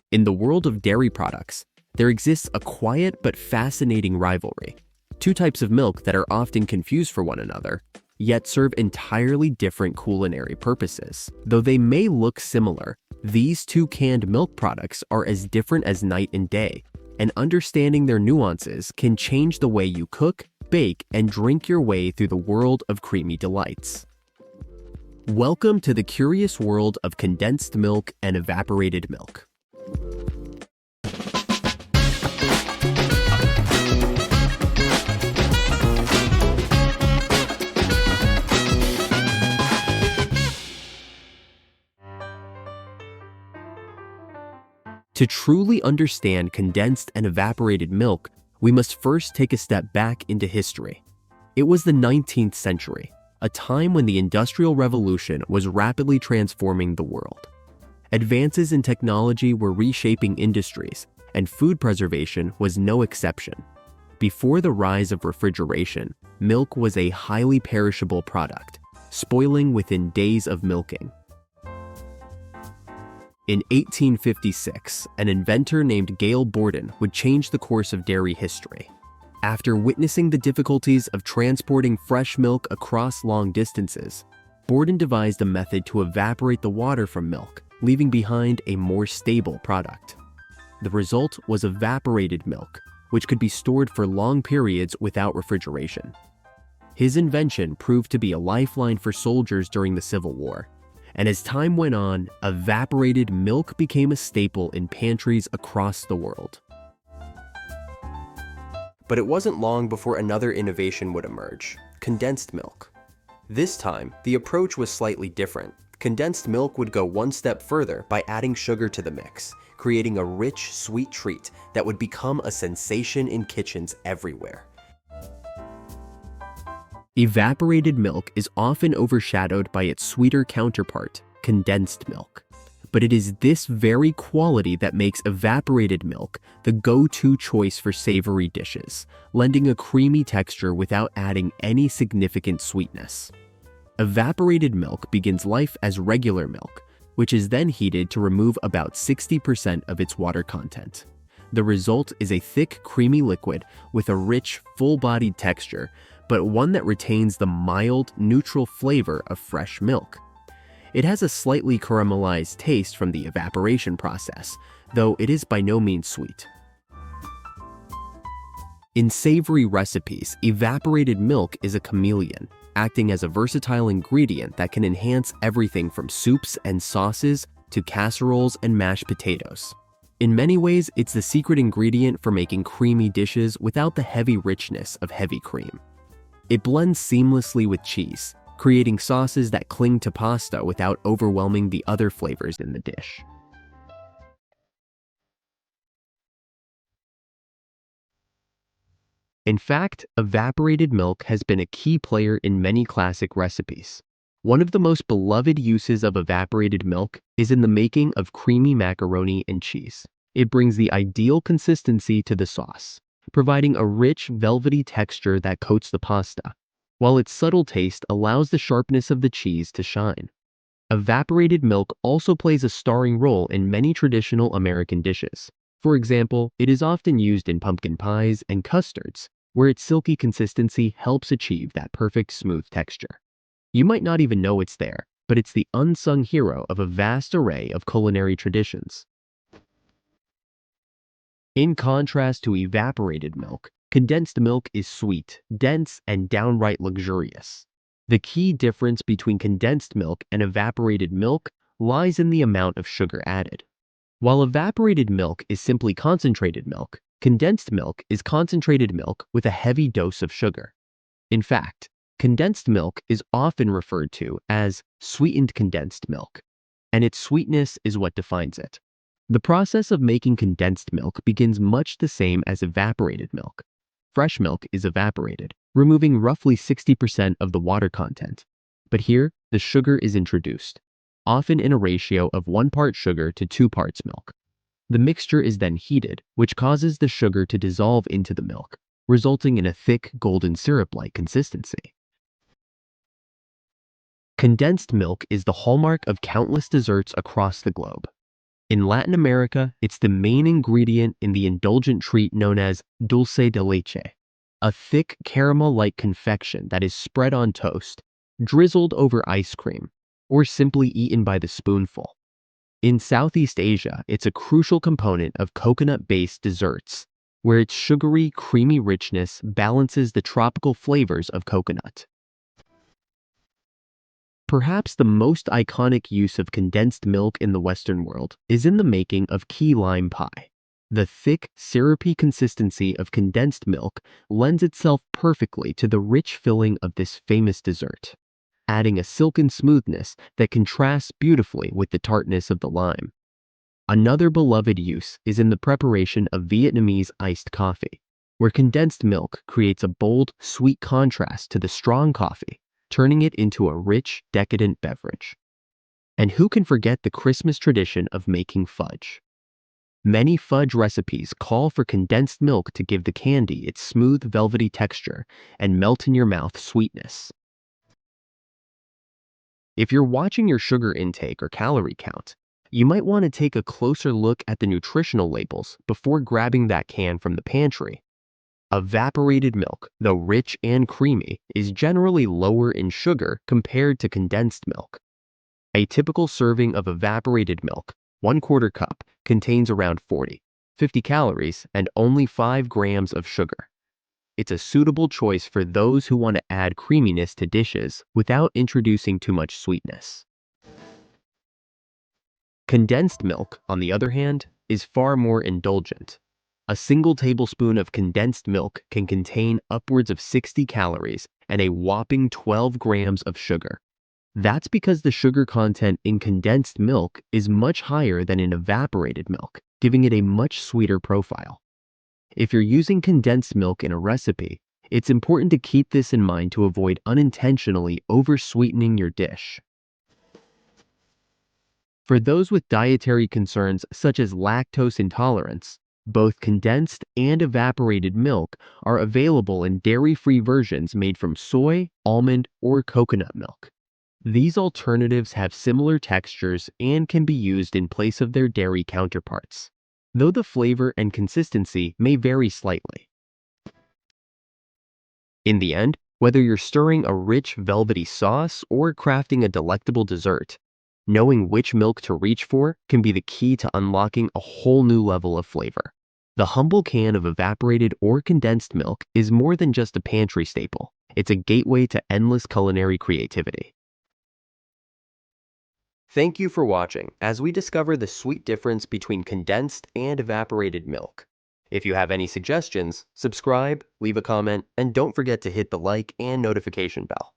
In the world of dairy products, there exists a quiet but fascinating rivalry. Two types of milk that are often confused for one another, yet serve entirely different culinary purposes. Though they may look similar, these two canned milk products are as different as night and day, and understanding their nuances can change the way you cook, bake, and drink your way through the world of creamy delights. Welcome to the curious world of condensed milk and evaporated milk. To truly understand condensed and evaporated milk, we must first take a step back into history. It was the 19th century, a time when the Industrial Revolution was rapidly transforming the world. Advances in technology were reshaping industries, and food preservation was no exception. Before the rise of refrigeration, milk was a highly perishable product, spoiling within days of milking. In 1856, an inventor named Gail Borden would change the course of dairy history. After witnessing the difficulties of transporting fresh milk across long distances, Borden devised a method to evaporate the water from milk, leaving behind a more stable product. The result was evaporated milk, which could be stored for long periods without refrigeration. His invention proved to be a lifeline for soldiers during the Civil War. And as time went on, evaporated milk became a staple in pantries across the world. But it wasn't long before another innovation would emerge: condensed milk. This time, the approach was slightly different. Condensed milk would go one step further by adding sugar to the mix, creating a rich, sweet treat that would become a sensation in kitchens everywhere. Evaporated milk is often overshadowed by its sweeter counterpart, condensed milk. But it is this very quality that makes evaporated milk the go-to choice for savory dishes, lending a creamy texture without adding any significant sweetness. Evaporated milk begins life as regular milk, which is then heated to remove about 60% of its water content. The result is a thick, creamy liquid with a rich, full-bodied texture, but one that retains the mild, neutral flavor of fresh milk. It has a slightly caramelized taste from the evaporation process, though it is by no means sweet. In savory recipes, evaporated milk is a chameleon, acting as a versatile ingredient that can enhance everything from soups and sauces to casseroles and mashed potatoes. In many ways, it's the secret ingredient for making creamy dishes without the heavy richness of heavy cream. It blends seamlessly with cheese, creating sauces that cling to pasta without overwhelming the other flavors in the dish. In fact, evaporated milk has been a key player in many classic recipes. One of the most beloved uses of evaporated milk is in the making of creamy macaroni and cheese. It brings the ideal consistency to the sauce, providing a rich, velvety texture that coats the pasta, while its subtle taste allows the sharpness of the cheese to shine. Evaporated milk also plays a starring role in many traditional American dishes. For example, it is often used in pumpkin pies and custards, where its silky consistency helps achieve that perfect smooth texture. You might not even know it's there, but it's the unsung hero of a vast array of culinary traditions. In contrast to evaporated milk, condensed milk is sweet, dense, and downright luxurious. The key difference between condensed milk and evaporated milk lies in the amount of sugar added. While evaporated milk is simply concentrated milk, condensed milk is concentrated milk with a heavy dose of sugar. In fact, condensed milk is often referred to as sweetened condensed milk, and its sweetness is what defines it. The process of making condensed milk begins much the same as evaporated milk. Fresh milk is evaporated, removing roughly 60% of the water content. But here, the sugar is introduced, often in a ratio of 1 part sugar to 2 parts milk. The mixture is then heated, which causes the sugar to dissolve into the milk, resulting in a thick, golden syrup-like consistency. Condensed milk is the hallmark of countless desserts across the globe. In Latin America, it's the main ingredient in the indulgent treat known as dulce de leche, a thick caramel-like confection that is spread on toast, drizzled over ice cream, or simply eaten by the spoonful. In Southeast Asia, it's a crucial component of coconut-based desserts, where its sugary, creamy richness balances the tropical flavors of coconut. Perhaps the most iconic use of condensed milk in the Western world is in the making of key lime pie. The thick, syrupy consistency of condensed milk lends itself perfectly to the rich filling of this famous dessert, adding a silken smoothness that contrasts beautifully with the tartness of the lime. Another beloved use is in the preparation of Vietnamese iced coffee, where condensed milk creates a bold, sweet contrast to the strong coffee, turning it into a rich, decadent beverage. And who can forget the Christmas tradition of making fudge? Many fudge recipes call for condensed milk to give the candy its smooth, velvety texture and melt-in-your-mouth sweetness. If you're watching your sugar intake or calorie count, you might want to take a closer look at the nutritional labels before grabbing that can from the pantry. Evaporated milk, though rich and creamy, is generally lower in sugar compared to condensed milk. A typical serving of evaporated milk, 1/4 cup, contains around 40-50 calories and only 5 grams of sugar. It's a suitable choice for those who want to add creaminess to dishes without introducing too much sweetness. Condensed milk, on the other hand, is far more indulgent. A single tablespoon of condensed milk can contain upwards of 60 calories and a whopping 12 grams of sugar. That's because the sugar content in condensed milk is much higher than in evaporated milk, giving it a much sweeter profile. If you're using condensed milk in a recipe, it's important to keep this in mind to avoid unintentionally over-sweetening your dish. For those with dietary concerns such as lactose intolerance, both condensed and evaporated milk are available in dairy-free versions made from soy, almond, or coconut milk. These alternatives have similar textures and can be used in place of their dairy counterparts, though the flavor and consistency may vary slightly. In the end, whether you're stirring a rich, velvety sauce or crafting a delectable dessert, knowing which milk to reach for can be the key to unlocking a whole new level of flavor. The humble can of evaporated or condensed milk is more than just a pantry staple. It's a gateway to endless culinary creativity. Thank you for watching as we discover the sweet difference between condensed and evaporated milk. If you have any suggestions, subscribe, leave a comment, and don't forget to hit the like and notification bell.